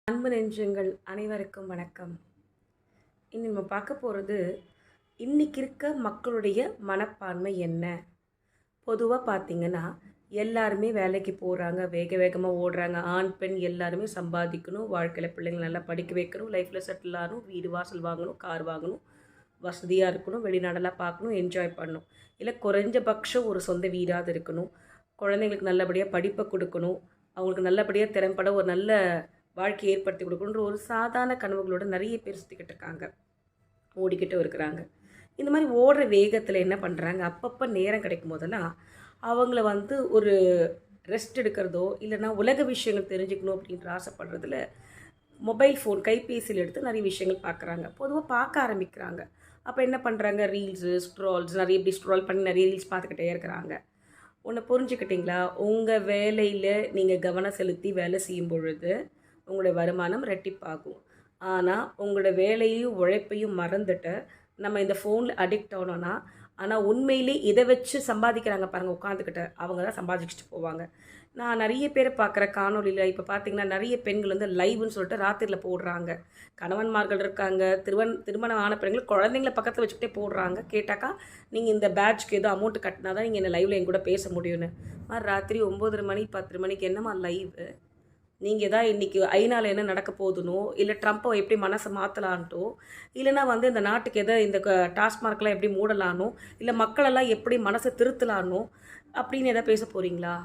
அன்பு நெஞ்சங்கள் அனைவருக்கும் வணக்கம். இன்னும் நம்ம பார்க்க போகிறது, இன்றைக்கி இருக்க மக்களுடைய மனப்பான்மை என்ன. பொதுவாக பார்த்திங்கன்னா எல்லாருமே வேலைக்கு போகிறாங்க, வேக வேகமாக ஓடுறாங்க. ஆண் பெண் எல்லாருமே சம்பாதிக்கணும், வாழ்க்கையில் பிள்ளைங்களை நல்லா படிக்க வைக்கணும், லைஃப்பில் செட்டில் ஆகணும், வீடு வாசல் வாங்கணும், கார் வாங்கணும், வசதியாக இருக்கணும், வெளிநாடெல்லாம் பார்க்கணும், என்ஜாய் பண்ணணும். இல்லை குறைஞ்சபட்சம் ஒரு சொந்த வீடாவது இருக்கணும், குழந்தைங்களுக்கு நல்லபடியாக படிப்பை கொடுக்கணும், அவங்களுக்கு நல்லபடியாக திறம்பட ஒரு நல்ல வாழ்க்கையை ஏற்படுத்தி கொடுக்கணுன்ற ஒரு சாதாரண கனவுகளோடு நிறைய பேர் சுற்றிக்கிட்டு இருக்காங்க, ஓடிக்கிட்டும் இருக்கிறாங்க. இந்த மாதிரி ஓடுற வேகத்தில் என்ன பண்ணுறாங்க, அப்பப்போ நேரம் கிடைக்கும் போதெல்லாம் அவங்கள ஒரு ரெஸ்ட் எடுக்கிறதோ இல்லைனா உலக விஷயங்கள் தெரிஞ்சுக்கணும் அப்படின்ற ஆசைப்படுறதுல மொபைல் ஃபோன் கைபேசியில் எடுத்து நிறைய விஷயங்கள் பார்க்குறாங்க, பொதுவாக பார்க்க ஆரம்பிக்கிறாங்க. அப்போ என்ன பண்ணுறாங்க, ரீல்ஸு ஸ்க்ரால்ஸ் நிறைய இப்படி ஸ்க்ரால் பண்ணி நிறைய ரீல்ஸ் பார்த்துக்கிட்டே இருக்கிறாங்க. ஒன்று புரிஞ்சுக்கிட்டிங்களா, உங்கள் வேலையில் நீங்கள் கவனம் செலுத்தி வேலை செய்யும் பொழுது உங்களுடைய வருமானம் ரெட்டிப்பாகும். ஆனால் உங்களோட வேலையும் உழைப்பையும் மறந்துட்டு நம்ம இந்த ஃபோனில் அடிக்ட் ஆனோன்னா, ஆனால் உண்மையிலே இதை வச்சு சம்பாதிக்கிறாங்க பாருங்கள், உட்காந்துக்கிட்ட அவங்க தான் சம்பாதிச்சுட்டு போவாங்க. நான் நிறைய பேரை பார்க்குற காணொலியில் இப்போ பார்த்திங்கன்னா நிறைய பெண்கள் லைவ்னு சொல்லிட்டு ராத்திரியில் போடுறாங்க. கணவன்மார்கள் இருக்காங்க, திருமணம் ஆன பெண்கள் குழந்தைங்கள பக்கத்தில் வச்சுக்கிட்டே போடுறாங்க. கேட்டாக்கா நீங்கள் இந்த பேட்ச்க்கு ஏதோ அமௌண்ட் கட்டினா தான் நீங்கள் இந்த லைவில் என் கூட பேச முடியும்னு. மாதிரி ராத்திரி 9:30 மணி 10 மணிக்கு என்னம்மா லைவு, நீங்கள் தான் இன்றைக்கி ஐநாவில் என்ன நடக்க போகுதுனோ, இல்லை ட்ரம்ப்பை எப்படி மனசை மாற்றலான்ட்டோ, இல்லைனா இந்த நாட்டுக்கு எதை இந்த டாஸ்மார்க்லாம் எப்படி மூடலானோ, இல்லை மக்களெல்லாம் எப்படி மனசை திருத்தலானோ அப்படின்னு எதாவது பேச போகிறீங்களா?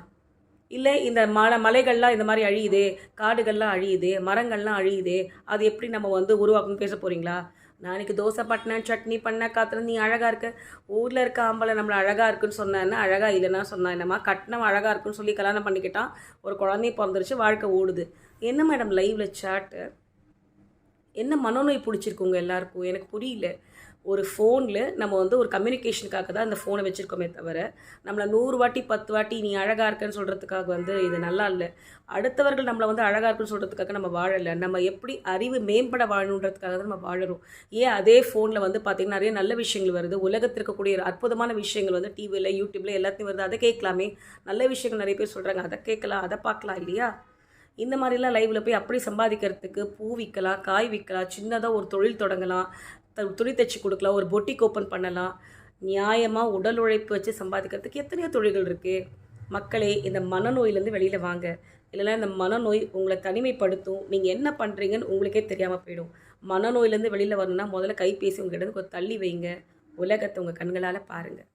இல்லை இந்த மலைகள்லாம் இந்த மாதிரி அழியுதே, காடுகள்லாம் அழியுதே, மரங்கள்லாம் அழியுதே, அது எப்படி நம்ம உருவாக்கணும்னு பேச போகிறீங்களா? நான் இன்றைக்கி தோசை பட்டினேன், சட்னி பண்ண காத்துறது நீ அழகாக இருக்க, ஊரில் இருக்க ஆம்பளை நம்மளை அழகாக இருக்குன்னு சொன்னேன்னா அழகாக இல்லைன்னா சொன்னா என்னம்மா, கட்டினம் அழகாக இருக்குன்னு சொல்லி கல்யாணம் பண்ணிக்கிட்டான், ஒரு குழந்தைய பிறந்துருச்சு, வாழ்க்கை ஓடுது. என்ன மேடம் லைவில் சாட்டு, என்ன மனநோய் பிடிச்சிருக்குங்க எல்லாருக்கும் எனக்கு புரியல. ஒரு ஃபோனில் நம்ம ஒரு கம்யூனிகேஷனுக்காக தான் அந்த ஃபோனை வச்சுருக்கோமே தவிர, நம்மளை 100 வாட்டி 10 வாட்டி நீ அழகாக இருக்கன்னு சொல்கிறதுக்காக இது நல்லா இல்லை. அடுத்தவர்கள் நம்மளை அழகாக இருக்குன்னு சொல்கிறதுக்காக நம்ம வாழலை. நம்ம எப்படி அறிவு மேம்பட வாழணுன்றதுக்காக தான் நம்ம வாழறோம். ஏன் அதே ஃபோனில் பார்த்திங்கன்னா நிறைய நல்ல விஷயங்கள் வருது, உலகத்தில் இருக்கக்கூடிய அற்புதமான விஷயங்கள் டிவியில் யூடியூப்பில் எல்லாத்தையும் வருது, அதை கேட்கலாமே. நல்ல விஷயங்கள் நிறைய பேர் சொல்கிறாங்க, அதை கேட்கலாம், அதை பார்க்கலாம் இல்லையா? இந்த மாதிரிலாம் லைவில் போய் அப்படி சம்பாதிக்கிறதுக்கு பூ விற்கலாம், காய் விற்கலாம், சின்னதாக ஒரு தொழில் தொடங்கலாம், துணி தைச்சி கொடுக்கலாம், ஒரு பொட்டிக் ஓப்பன் பண்ணலாம். நியாயமாக உடல் உழைப்பு வச்சு சம்பாதிக்கிறதுக்கு எத்தனையோ தொழில்கள் இருக்குது. மக்களே, இந்த மனநோயிலேருந்து வெளியில் வாங்க. இல்லைனா இந்த மனநோய் உங்களை தனிமைப்படுத்தும், நீங்கள் என்ன பண்ணுறீங்கன்னு உங்களுக்கே தெரியாமல் போயிடும். மனநோயிலேருந்து வெளியில் வரணும்னா முதல்ல கைபேசி உங்கள்கிட்ட தள்ளி வைங்க, உலகத்தை உங்கள் கண்களால் பாருங்கள்.